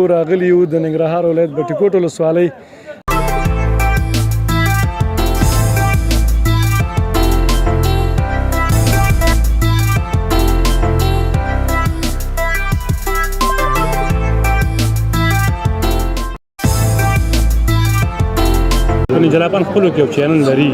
لیدونکو راغلي یو د ننګرهار ولایت بټي کوټ ولسوالۍ جلابان خپلو کې یو چینل لري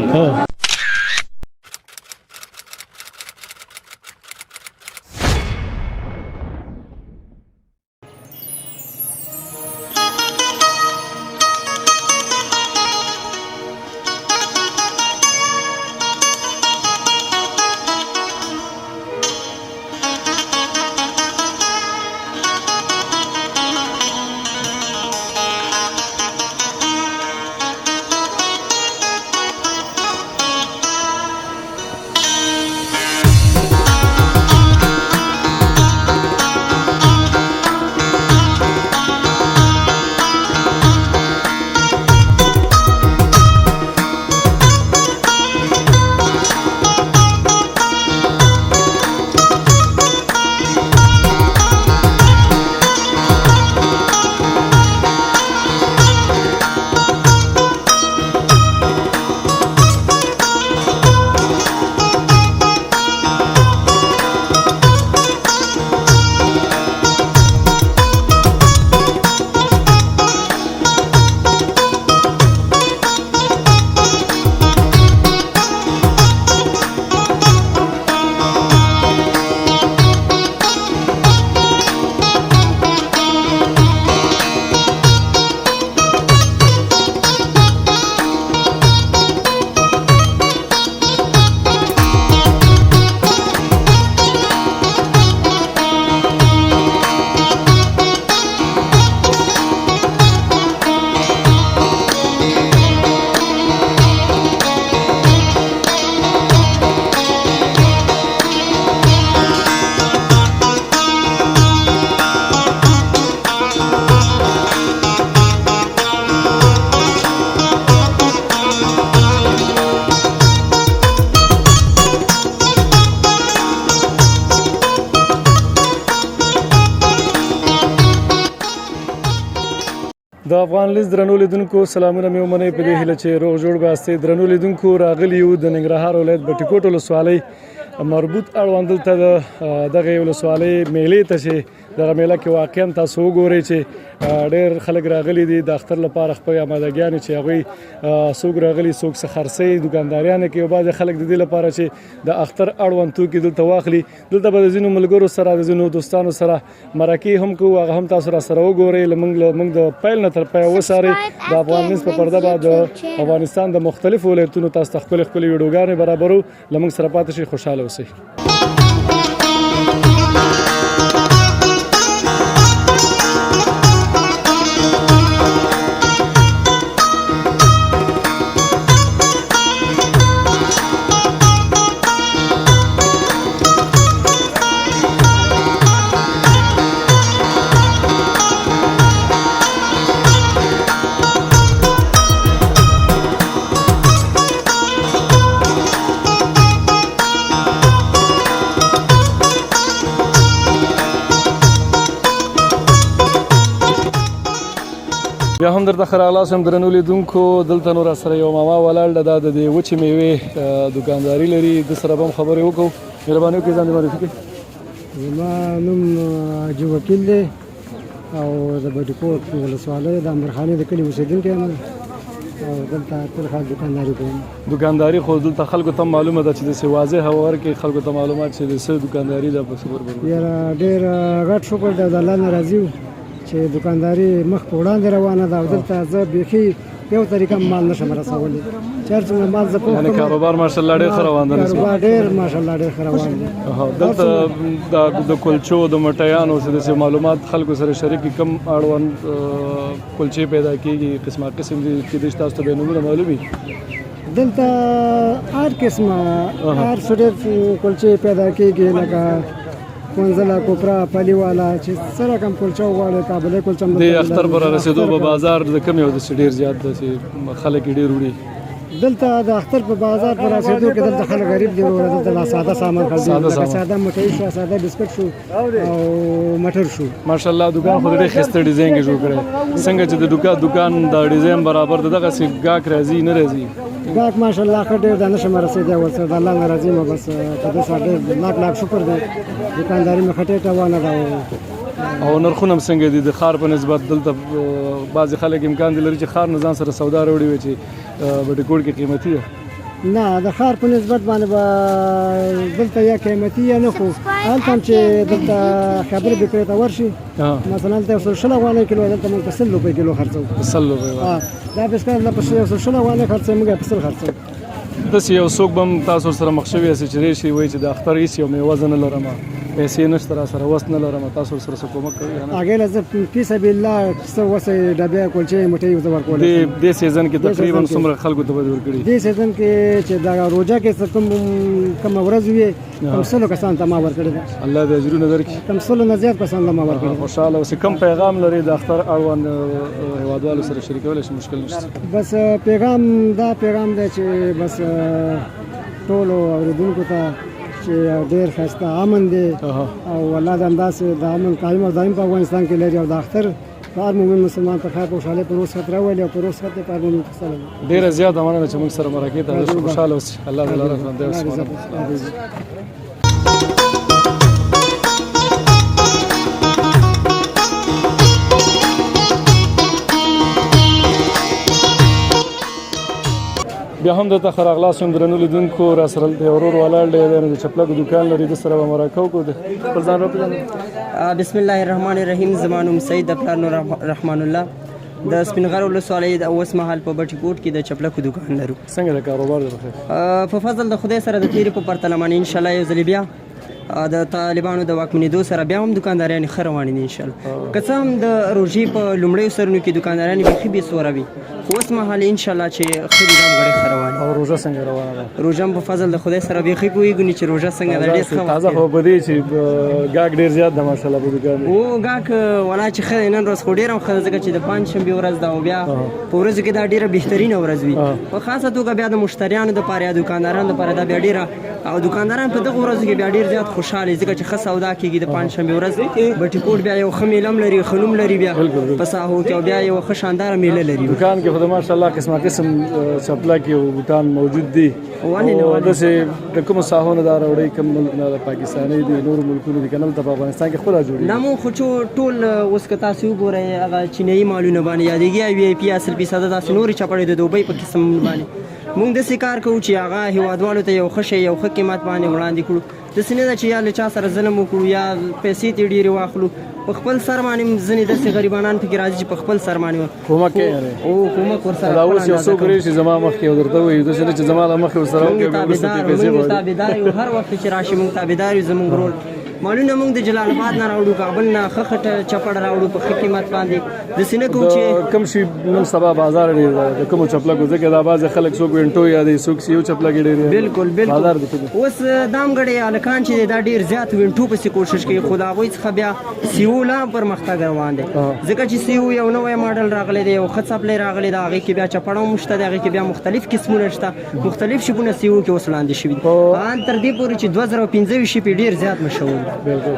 د افغان لیز درنو لیدونکو سلامونه مې ومنئ په دې هیله چې روغ جوړ به یاستئ. درنو لیدونکو راغلي یو د ننګرهار ولایت بټي کوټ ولسوالۍ مربوط اړوند دلته د دغه ولسوالۍ میلې ته چې دغه میله کې واقعا تاسو وګورئ چې ډېر خلک راغلي دي د اختر لپاره خپل آمادګیانې چې هغوی څوک راغلي څوک څه خرڅوي دوکانداریانو کې او بعضې خلک د دې لپاره چې د اختر اړوند توکي دلته واخلي. دلته به د ځینو ملګرو سره د ځینو دوستانو سره مرکې هم کوو هغه هم تاسو راسره وګورئ. موږ د پیل نه تر پایه وڅارئ. د افغان نیوز په پرده به د افغانستان د مختلفو ولایتونو تاسو ته ښکلې ښکلې ویډیوګانې برابرو. له موږ سره پاتې شئ، خوشحاله اوسئ. بیا هم درته ښه راغلاست یم درنو لیدونکو. دلته نو راسره یو ماما ولاړ ده، دا د دې وچې میوې دوکانداري لري. د سره به هم خبرې وکړو. مهرباني وکړئ ځان دې معرفي کړئ. زما نوم حاجي وکیل دی او د بټي کوټ ولسوالۍ د امرخانې د کلي اوسېدونکی یم او دلته ټول خلک دوکانداري کوم. دوکانداري خو دلته خلکو ته معلومه ده چې داسې واضح ورکړي خلکو ته معلومات چې د څه دوکانداري ده په څه برابر. یاره ډېر غټ شکر دی د الله نه راضي یو چې دوکانداري مخ په وړاندې روانه ده او دلته زه بیخي یو طریقه مال نشم رسولی. چې هر څومره مال زه یعنې کاروبار ماشاءالله ډېر ښه روان دی. کاروبار ډېر ماشاءالله ډېر ښه روان دی. دلته د کلچو د مټیانو څه داسې معلومات خلکو سره شریک کم اړوند کلچې پیدا کېږي قسمه قسم دي کېدای شي تاسو ته به نومونه معلوم وي. دلته هر قسمه هر څه ډېر کلچې پیدا کېږي لکه منزله کوپرا پلی والا چې سره کم کلچه وغواړي کابلي کلچه د اختر پر رسېدو به بازار د کم یو داسې ډېر زیات داسې خلک یې ډېر وړي. دلته د اختر په بازار پر رسېدو کې دلته خلک غریب دي او دلته لا ساده سامان خرڅوي لکه ساده مټۍ شو ساده بسکټ شو او مټر شو ماشاءالله دکان خو ډېر ښایسته ډیزاین کې جوړ کړی څنګه چې د دکان د ډیزاین برابر د دغسې ګاهک راځي نه راځي ګاهک ماشاءالله ښه ډېر دا نشم رسېدی ورسره د الله نه راضي یم بس په دې سره ډېر لاک شکر دی دکانداري مې ښه ټیټه وانه ده او نرخونه هم څنګه دي د ښار په نسبت دلته بعضې خلک امکان دی لري چې ښار نه ځان سره سودا راوړي وي چې بټي کوټ کې قیمتي ده نه د ښار په نسبت باندې به دلته یا قیمتي یا نه خو هلته هم چې دلته خبرې بکرې ته ورشي مثلا دلته 100 افغانۍ کیلو دلته موږ په 100 روپۍ کیلو خرڅوو 100 روپۍ دا بسکټ په 100 افغانۍ خرڅوي موږ په 100 خرڅوو داسې یو څوک به هم تاسو سره مخ شوي یاست چې راشي وایي چې د اختر هېڅ یو میوه زه نه لرم پیسې نشته را سره وس نه لرم تاسو سره څه کومک کوي هغې له زه فی سبیل الله څه وسې ډبې کلچې مټۍ زه ورکولی دې سیزن کې تقریبا څومره خلکو ته به ورکړي دې سیزن کې چې دا روژه کې څه کومه ورځ وي کم 100 کسانو ته ما ورکړې ده الله دې اجرونه درکړي کم 100 نه زیات کسانو ته ما ورکړې ده خوشحاله اوسئ کم پیغام لري د اختر اړوند هېوادوالو سره شریکولی شي مشکل نشته بس پیغام دا پیغام دی چې بس ټولو اورېدونکو ته چې ډېر ښایسته امن دی او الله د انداسې د امن قایم او دایم په افغانستان کې لري او د اختر هر مومن مسلمان ته خیر خوشحالۍ په روز خط راولي او په روز خط په هر مومن ته سلام ډېره زیاته مننه چې موږ سره مرکې ته راشئ خوشحاله اوسئ الله دې لاره ژوندی اوسئ بیا هم دلته ښه راغلاست یم درنو لیدونکو را سره دلته یو ورور ولاړ دی د چپلکو دوکان لري د سره به مرکه وکړو خپل ځان راپېژنئ بسم الله الرحمن الرحیم زما نوم سید د پلار نور رحمان الله د سپین غر ولسوالۍ د اوس مهال په بټي کوټ کې د چپلکو دوکان لرو څنګه د کاروبار دی بخیر په فضل د خدای سره د تیرې په پرتله باندې انشاءالله یو ځلې بیا د طالبانو د واکمنېدو سره بیا هم دوکانداران ښه روانې دي انشاءالله که څه هم د روژې په لومړیو سرونو کې دوکانداران بیخي بې سوره وي خو اوس مهال انشاءالله چې ښه دي دا هم غړې ښه روانې او روژه څنګه روانه ده روژه هم په فضل د خدای سره بیخي پوهېږو نه چې روژه څنګه ده ډېر ښه تازه خو په دې چې ګاهک ډېر زیات ده ماشاءالله په دوکان او ګاهک ولا چې ښه دی نن ورځ خو ډېره هم ښه ده ځکه چې د پنجشنبې ورځ ده او بیا په ورځو کې دا ډېره بهترینه ورځ وي په خاصه توګه بیا د مشتریانو دپاره یا دوکاندارانو دپاره دا بیا ډېره او دوکانداران په دغه ورځو کې بیا ډېر زیات خوشحاله ځکه چې ښه سودا کېږي د پنجشنبې ورځ بټي کوټ بیا یو ښه میله هم لري ښه نوم لري بیا په ساحو کې او بیا یو ښه شانداره میله لري دوکان کې خو د ماشاءالله قسمه قسم چپلکې او بوټان موجود دي ولې نه داسې د کومو ساحو نه دا راوړئ کوم ملک نه د پاکستاني دي نورو ملکونو دي که نه دلته په افغانستان کې خو را جوړېږي دا مو خو ټول اوس که تاسو وګورئ هغه چینایي مالونه باندې یادېږي وي آی پي 80% داسې نورې چپړې د دوبۍ په قسم باندې موږ داسې کار کوو چې هغه هېوادوالو ته یو ښه شی یو ښه قیمت باندې وړاندې کړو داسې نه ده چې یا له چا سره ظلم وکړو یا پیسې ترې ډېرې واخلو په خپل سر باندې ځینې داسې غریبانان پکې راځي چې په خپل سر باندې کومک کوي او کومک ورسره دا اوس یو څوک راشي زما مخکې او درته وایي داسې نه چې زما له مخکې ورسره وکړي بیا وروسته ترې پیسې غواړي تابعدار یو هر وخت چې راشي موږ تابعدار یو زموږ ورور مالونه موږ د جلال آباد نه راوړو کابل نه ښه ښه چپړ راوړو په ښه قیمت باندې داسې نه کوو چې کوم شي نن سبا بازار ډېر دی د کومو چپلکو ځکه دا بعضې خلک څوک وینټو یادوي څوک سیو چپلکې ډېر بالکل اوس دا هم ګډې هلکان چې دی دا ډېر زیات وینټو پسې کوشش کوي خو د هغوی څخه بیا سیو لا پرمختګ روان دی ځکه چې سیو یو نوی ماډل راغلی دی یو ښه څپلی راغلی دی هغې کې بیا چپړه هم شته دی هغې کې بیا مختلف قسمونه شته مختلف شیپونه سیو کې اوس وړاندې شوي دي ان تر دې پورې چې 2015 شیپې ډېر زیات مشهور دي بالکل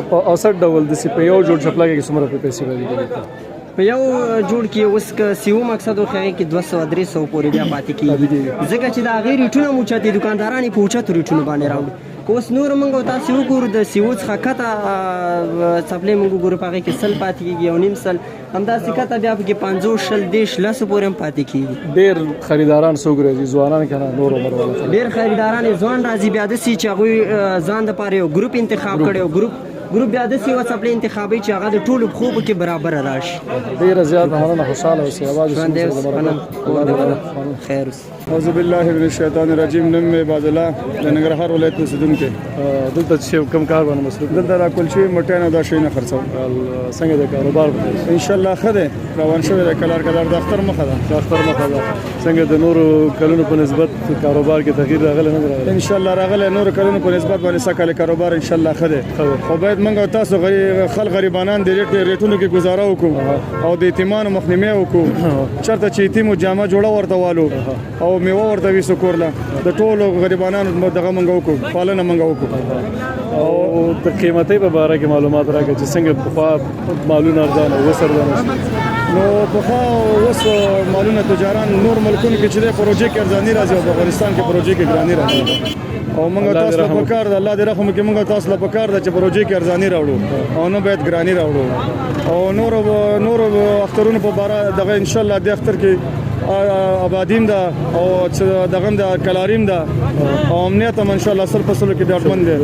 په اوسط ډول داسې په یو جوړ چپلکې کې څومره پیسې باندې په یو جوړ کې اوس که سیو مقصد خو هغې کې 200-300 پورې بیا پاتې کېږي ځکه چې د هغې ریټونه مو اوچت دي دوکانداران یې په اوچتو ریټونو باندې راوړي که اوس نور موږ تاسې وګورو د سیو څخه کته څپلۍ موږ وګورو په هغې کې 100 پاتې کېږي یو نیم 100 همداسې کته بیا پکې 50-100 پورې هم پاتې کېږي ډېر خریداران څوک راځي ځوانان که نه نور عمر والا ډېر خریداران یې ځوان راځي بیا داسې چې هغوی ځان دپاره یو ګروپ انتخاب کړی او ګروپ بیا داسې یوه څپلۍ انتخابوي چې هغه د ټولو پښو پکې برابره راشي ډېره زیاته مننه خوشحاله اوسئ خیر اعوذ بالله من الشیطان الرجیم نوم مې عبادالله د ننګرهار ولایت اوسېدونکی دلته چې کوم کار باندې مصروف دلته را کلچې مټیان او دا شیونه خرڅوم څنګه د کاروبار انشاءالله ښه دی روان شوی دی کلار کلار د اختر مخه ده د اختر مخه ده څنګه د نورو کلونو په نسبت کاروبار کې تغییر راغلی نه راغلی انشاءالله راغلی نورو کلونو په نسبت باندې سږ کال کاروبار انشاءالله ښه دی خو باید موږ تاسو خلک غریبانان د ریټونو کې گزاره وکړو او د یتیمانو مخنیوي وکړو چېرته چې یتیم و جامه جوړه ورته والو او میوه ورته ویسو کورله د ټولو غریبانانو دغه موږ وکړو پالنه موږ وکړو او د قیمتۍ په باره کې معلومات راکړه چې څنګه پخوا مالونه ارزانه اوس ارزانه نو پخوا اوس مالونه تجاران نور ملکونو کې چې دی پروژې کې ارزاني راځي او په افغانستان کې پروژې کې ګراني راځي او موږ تاسو له پکار ده الله دې رحم وکړي موږ تاسو له پکار ده چې پروژې کې ارزاني راوړو او نه باید ګراني راوړو او نور اخترونو په باره دغه ان شاء الله د اختر کې آبادیم ده او دغه د کلاریم ده او امنیت هم ان شاء الله 100% کې ډاډمن دي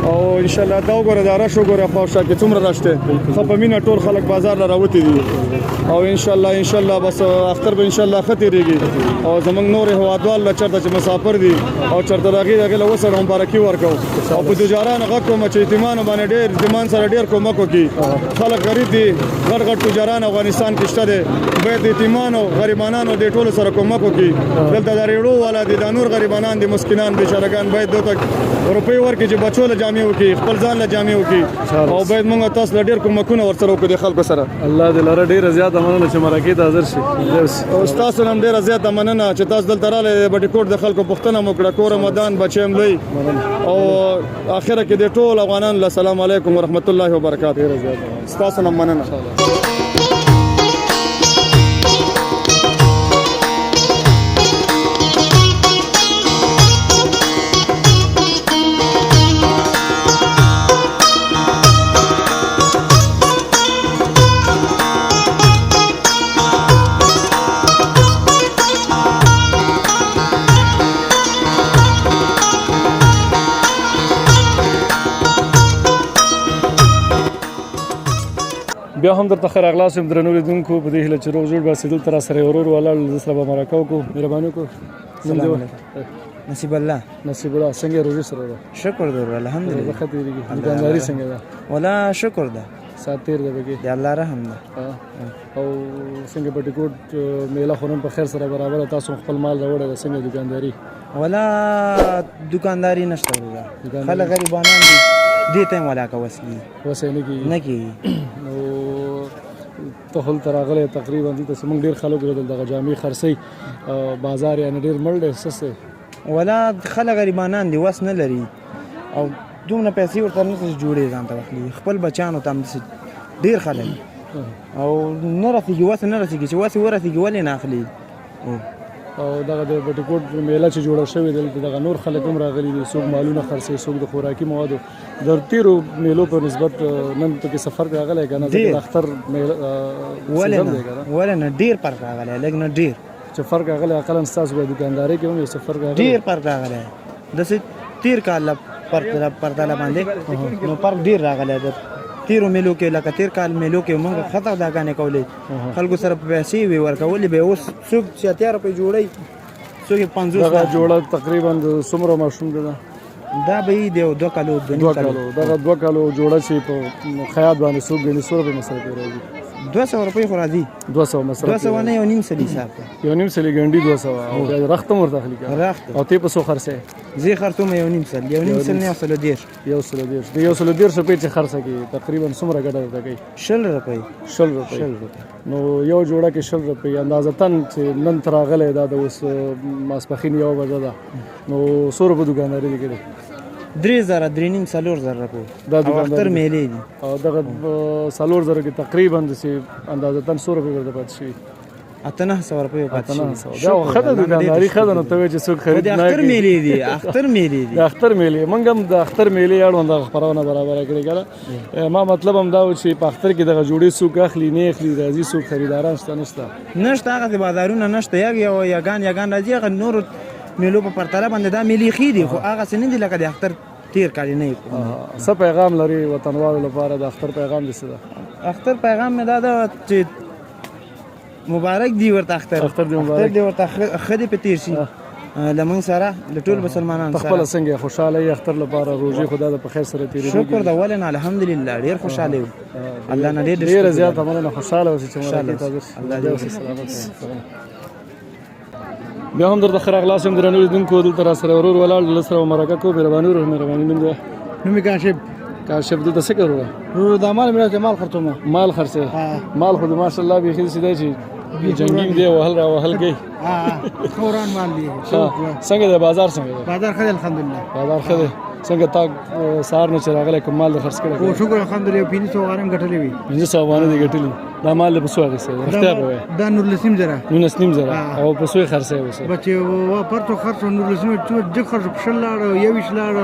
او ان شاء الله دا وګوره دا رش وګوره خواشه کې څومره راشته خو په مینه ټول خلک بازار لا راوتی دي او ان شاء الله بس اختر به ان شاء الله ختیریږي او زمنګ نور هوادوال لا چرته چې مسافر دي او چرته راغي له وسره مبارکي ورکو او په تجاران غوښتم چې یتیمانو باندې ډېر دیمان سره ډېر کومک وکړي خلک غریب دي غټ تجاران افغانستان کې شته دي باید یتیمانو غریبانو د ټولو سره کومک وکړي دلته د ریړو والا دي د نور غریبانان دي مسکینان بیچارهګان باید دوی روپۍ ورکړي چې بچو له جامې وکړي خپل ځان له جامې وکړي او باید موږ تاسو له ډېر کومکونه ورسره وکړو د خلکو سره الله دې لره ډېره زیاته مننه چې مرکې ته حاضر شي او تاسو هم ډېره زیاته مننه چې تاسو دلته راغلئ بټي کوټ د خلکو پوښتنه مو کړه کور رمضان بچی هم لوی او اخره کې د ټول افغانانو له سلام علیکم ورحمت الله وبرکاته تاسو هم مننه بیا هم درته ښه راغلاست یم درنو لیدونکو په دې هیله چې روغ جوړ باسې دلته راسره ورور ولاړ زه سره به مرکه وکړو مهرباني وکړو نصیب الله نصیب الله څنګه روژې سره ده شکر در الحمدلله ښه تېرېږي دوکانداري څنګه ده ولا شکر ده ساعت تېر ده پکې د الله رحم ده او څنګه بټي کوټ میله خو نن په خیر سره برابره تاسو خپل مال راوړی ده څنګه دوکانداري ولا دوکانداري نشته ورته خلک غریبانان دي دې ته ولا کا وسې نه کېږي نو ته هلته راغلی تقریبا دلته زموږ ډېر خلک راغلل دغه جامې خرڅوي بازار یعنې ډېر مړ دی څه ولا خلک غریبانان دي وس نه لري او دومره پیسې ورته نه جوړې ځان ته واخلي خپل بچیانو ته هم ډېر خلک او نه رسېږي وس نه رسېږي چې وس ورسېږي ولې نه اخلي او دغه د بټي کوټ میله چې جوړه شوې دلته دغه نور خلک هم راغلي دي څوک مالونه خرڅوي څوک د خوراکي موادو د تېرو میلو په نسبت نن پکې سفر راغلی که نه د اختر ولې نه ډېر فرق راغلی لږ نه ډېر چې فرق راغلی اقلا ستاسو به دوکاندارۍ کې هم یو څه فرق راغلی ډېر فرق راغلی داسې تېر کال پرتله باندې نو فرق ډېر راغلی د تیرو میلو کې لکه تیر کال میلو کې موږ خطر داګانې کولې خلکو سره پیسې وی ورکولې به اوس څوک چې 80 روپۍ جوړي څوک 50 دغه جوړه تقریبا د څومره ماشوم ده دا به دی 2 کالو دغه 2 کالو جوړه چې په خیاط باندې څوک غني 100 روپۍ مصرف کوي 200 روپۍ خو راځي 200 مصرف 200 نه یو نیم سلی حساب یو نیم سلی ګنډي 200 او رختم ورته اخلي او ته په څو خرڅه زی خرڅوم یو نیم سل نه اصل ډیر یو سل ډیر روپۍ چې خرڅه کی تقریبا څومره ګټه ورته کوي 60 روپۍ نو یو جوړه کې 60 روپۍ اندازه تن چې نن تراغله دا د اوس ماسپخین یو بجه ده نو 100 روپۍ دوکانداري دی کړي 3000 درینیم 4000 روپۍ دا اختر میلې دي او دغه 4000 کې تقریبا د اندازه تن 100 روپۍ ورته پات شي 800 روپۍ پات شي دا خدای دوکانداري خدای نو ته چې څوک خرید نه اختر میلې دي اختر میلې موږ هم د اختر میلې اړوند خبرونه برابر کړې کړه ما مطلب هم دا و چې په اختر کې دغه جوړې څوک اخلي نه اخلي راځي څوک خریداران نشته هغه بازارونه نشته یګان راځي هغه نور میلو په پرتله باندې دا ملي خېدي خو هغه څه نه دي لکه د اختر تیر کال نه څه پیغام لري وطنوالو لپاره د اختر پیغام دي څه اختر پیغام مې دا چې مبارک دی ورته اختر دی ورته خدي په تیر شي لمن سره د ټول مسلمانانو سره خپل څنګه خوشاله اختر لپاره روزي خدا د په خیر سره تیرې شکر دا ولنه الحمدلله ډیر خوشاله الله نه ډیر زیات امنه خوشاله اوسې چې الله دې سلامت بیا هم درته خیر اخلاص درنو لیدونکو دلته را سره ورور ولاړ سره مرکه کو مهرباني نوم دی نوم کاشف کاشف دلته څه کوي د مال مې مال خرڅوم مال خرڅه مال خو ماشاءالله به خې سیده چې جنگیم دی وهل را وهل گئی خوران مال دی څنګه د بازار څنګه دی بازار خیر الحمدلله بازار خیر څنګه تا سار نه چراغله کومال د خرڅ کړه او شکر الحمدلله 500 غارم غټلې وي 500 باندې دی غټلی دا مال په سوغه سي رښتیا به دا نور لسیم زرا نو نسنیم زرا او په سوغه خرڅه وسه بچي و پرتو خرڅ نور لسیم چې خرڅ پښلاړ یو وشلاړ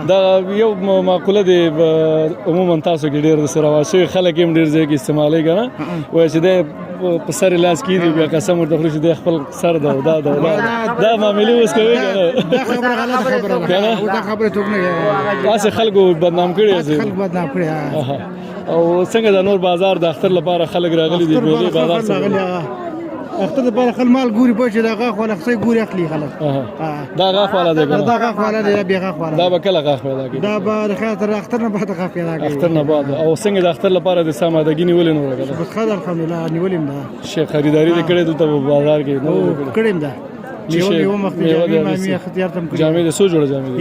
دا یو معقوله دی عموما تاسو کې ډیر سره واشي خلک هم ډیر ځای کې استعمالي کنه وای چې د په سر لاس کې دی بیا قسم ورته خوري چې د خپل سر دا معاملې اوس کوي کنه دا خبره غلطه خبره ده دا خبره ټوک نه تاسو خلکو بدنام کړی خلک بدنام کړی او څنګه د نور بازار د اختر لپاره خلک راغلي دي په بازار څنګه اختر لپاره خل مال ګوري په چې دا غاخ ولا خسي ګوري اخلي خلک دا غاخ ولا دی دا غاخ ولا دی بیا غاخ ولا دا به کله غاخ پیدا کی دا به خاطر اختر نه بعد غاخ پیدا کی اختر نه بعد او څنګه د اختر لپاره د سامادګی نیولې نه ورغله بس خدای الحمدلله نیولې دا شي خریداري دې کړې دلته بازار کې نو کړم دا یو مخ جامې اختیار تم کړی جامې د سو جوړ جامې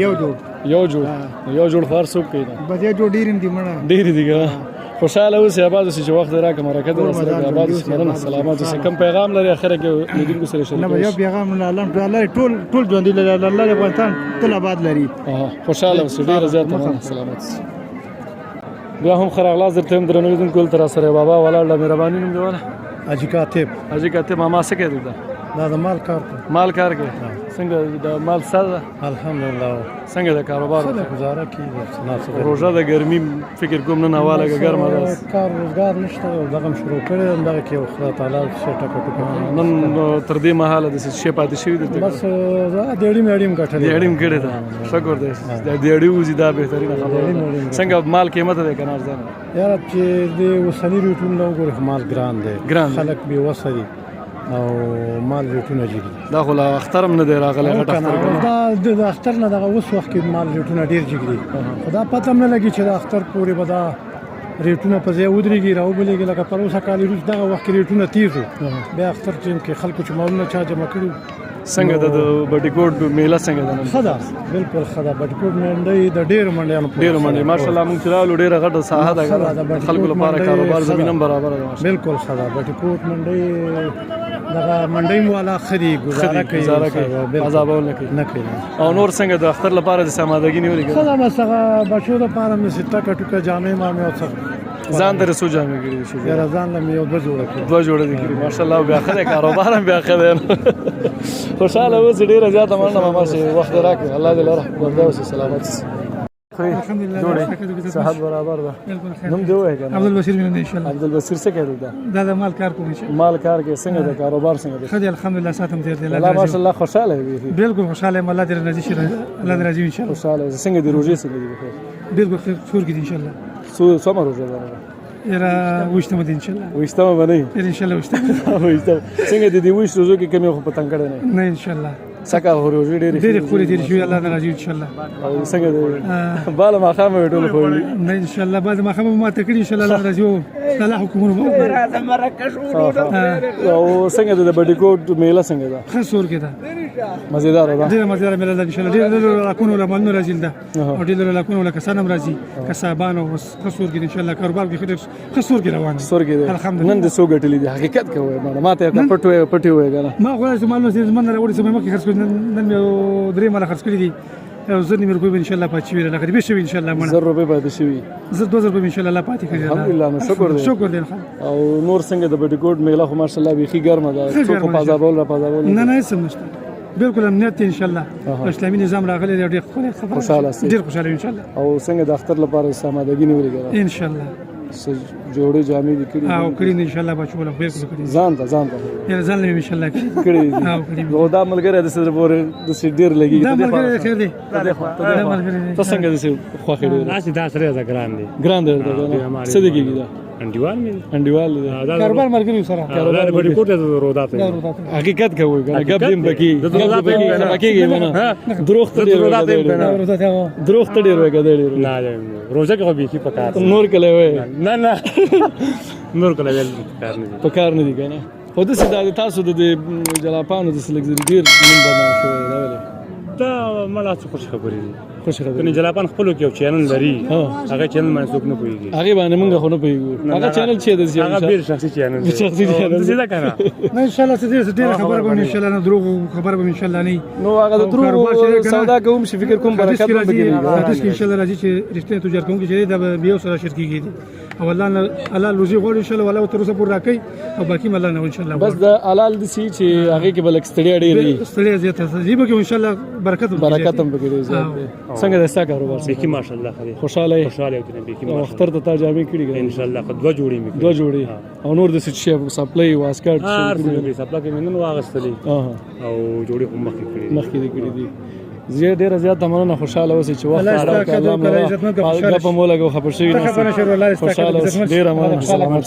یو جوړ خار سوق کړي بس یو جوړ ډیر دي مړه ډیر دي خوشاله اوسې آباد اوسې چې وخت راکړه مرکه در سره آباد اوسې مننه سلامات اوسې کوم پیغام لري اخره کې لیدونکو سره شریک نه یو پیغام الله ټول ژوند لري الله افغانستان ټول آباد لري خوشاله اوسې ډیر زیات مننه سلامات بیا هم خراغلاس درته هم درنو لیدونکو تر سره بابا ولاړ مهرباني نوم دیواله اجي کاتب ماما څه کوي دا د مال کار کوي څنګه د مال سره الحمدلله څنګه د کاروبار گزاره کیږي روزه د ګرمي فکر کوم نه حواله ګرمه ده کار روزګار نشته دغه شروع کړی دغه کې خدای تعالی څه ټکو نن تر دې مهاله د شي پاتې شوی دي بس ډېړې مېړې غټلې ډېړې کړې ده شکر دې د ډېړې وزي دا بهترینه خبره څنګه مال قیمت ده کنه ارزان یار چې د وسنی ریټون له وګوره مال ګران دی خلک به وسري او مال ریټونه جوړي دا خو لا اختر نه دی راغلی غټ اختر دا د اختر نه دغه اوس وخت کې مال ریټونه ډیر جوړي خدا پته نه لګي چې د اختر پورې به دا ریټونه په ځای ودرېږي راوبلېږي لکه پر اوسه کال وروسته دغه وخت کې ریټونه تیز بیا اختر کې خلکو چې مالونه چا جمع کړي څنګه د بټیکوټ میله څنګه ده خدا بالکل خدا بټیکوټ منډي د ډېر منډيانو ډېر منډي ماشاءالله موږ چلالو ډېر غټه ساحه ده خلکو لپاره کاروبار زمينم برابر ده بالکل خدا بټیکوټ منډي دغه منډي والا خري گزاره کوي عذابول نه کوي او نور څنګه د اختر لپاره د سمادګي نیولې خدا مسغه بچو لپاره مې سټه کټوکه جامې ما مې اوڅ ځان در سو جامې کړې شو یاره ځان له یو دوه جوړه دي کړې ماشاءالله بیا خره کاروبار هم بیا خره خوشاله اوس ډیره زیاته مننه ماما چې وخت راکړ الله دې لره ورته اوسې سلامت الحمدلله صحت برابر ده نوم دی وای کنه عبدالبصیر مين ان شاء الله عبدالبصیر څه کوي دا د مال کار کوي مال کار کې څنګه د کاروبار څنګه دی خدای الحمدلله ساتم دې الله ماشاءالله خوشاله وي بالکل خوشاله الله دې راضي شي الله دې راضي ان شاء الله خوشاله څنګه دی روزي څنګه دی بالکل خور کې ان شاء الله څومره روزه ده یاره وښته ان شاء الله وښته باندې ان شاء الله وښته څنګه د دې وښته روزو کې کمی خو پتنګ کړه نه ان شاء الله سکه روزي ډېر خوري دې شي الله راضي ان شاء الله او څنګه بالا ما خامه ټول خو نه ان شاء الله بعد ما خامه ما تکړي ان شاء الله الله راضي الله حکومت راځه مرکز او څنګه د بډیکوټ میله څنګه ده خسور کې ده مزیدار ده ډېر مزیدار میله ده ان شاء الله ډېر راکونه ولا مالونه راځي ده او ډېر راکونه ولا کسانم راځي کسبانو خسور کې ان شاء الله کاروبار کې خسور کې روان خسور کې الحمدلله نن د سو غټلې دي حقیقت کوي ما ته پټوي وګره ما خو زمانو زمانه راوړې سمه کې خرڅ نن مې درې مال خرڅ کړې دي او زر نیمه روپۍ ان شاء الله پاتې وي لکه به شي ان شاء الله مړه زر روپۍ پاتې شي زر 2000 روپۍ ان شاء الله پاتې کړي الحمدلله نو شکر دې او نور څنګه د بډیکوټ میله خو ماشاءالله بيخي ګرمه ده څوک پازابول را پازابول نه نه سم نشته بالکل امنیت ان شاء الله اسلامي نظام راغلی دی ډېر خوشاله ډېر خوشاله ان شاء الله او څنګه د اختر لپاره سمادګي نیولې ان شاء الله جوړې جامې دي کړې او کړې ان شاء الله بچو له بالکل کړې ځان ته یا ځان له ان شاء الله کړې او کړې دا ملګری د سره پورې د سې ډیر لګي دا ملګری خیر دی ته څنګه د سې خو خېړې راځي دا سره دا ګران دی څه دی کېږي دا انډیوال کاروبار مرګري سره کاروبار بډی کوټه د رودا ته حقیقت کوي غب دیم بکی بکیږي نه دروغ ته ډیر وګدړي نه روزه کې به کی پکار نور کله وای نه نور کله ویل پکار نه دي کنه خو د سیدا تاسو د جلاپانو د سلګزری ډیر نن بدنام شوی دا دا مله څه خوش خبرې دي خوشی خبره کني جلاپان خپل کې یو چینل لري هغه چینل باندې څوک نه پوهیږي هغه باندې موږ خو نه پوهیږو هغه چینل چې د هغه ډیر شخصي چینل دی شخصي چینل څه دا کنه نه ان شاء الله ډېر خبر به ان شاء الله نه دروغ خبر به ان شاء الله نه نو هغه د دروغ سودا کوم چې فکر کوم برکت به کېږي حدیث کې ان شاء الله راځي چې رښتینی تجار کوم چې دا به یو سره شرکیږي او الله نه حلال روزي غوړي ان شاء الله ولا تر اوسه پور راکې او باقي مله نه ان شاء الله بس د حلال دي چې هغه کې بل اکستړیا ډېری ستړي زیاته زیبه کې ان شاء الله برکت هم پکې زیات څنګه د ستا کاروبار بيكي ما شاء الله خلي خوشاله خوشاله یو دنه بيكي ما شاء اختر ته جامې کړي الله ان شاء الله قد دوه جوړي مې دوه جوړي او نور د څه شي سپلای واسکټ څه سپلا کې منن واغستلې او جوړي هم مخکې کړې مخکې کړي دي زه ډیر زیات مننه خوشاله اوسې چې وخت راکړه الله مو په مولا خبر شوی نه خوشاله ډیر مننه سلامات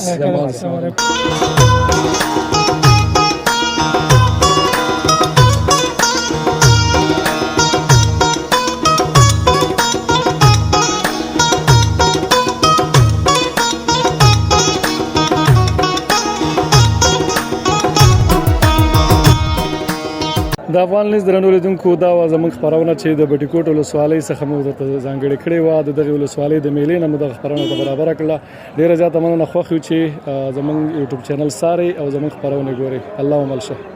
د افغان لیز درنو لیدونکو دا و زموږ خبرونه چې د بټي کوټ ولسوالۍ څخه مو درته ځانګړې کړې وه د دغې ولسوالۍ د میلې نه مو دغه خبرونه ته برابره کړله ډېره زیاته مننه خوښ یو چې زموږ یوټیوب چینل څارئ او زموږ خبرونه ګورئ الله مو مل شه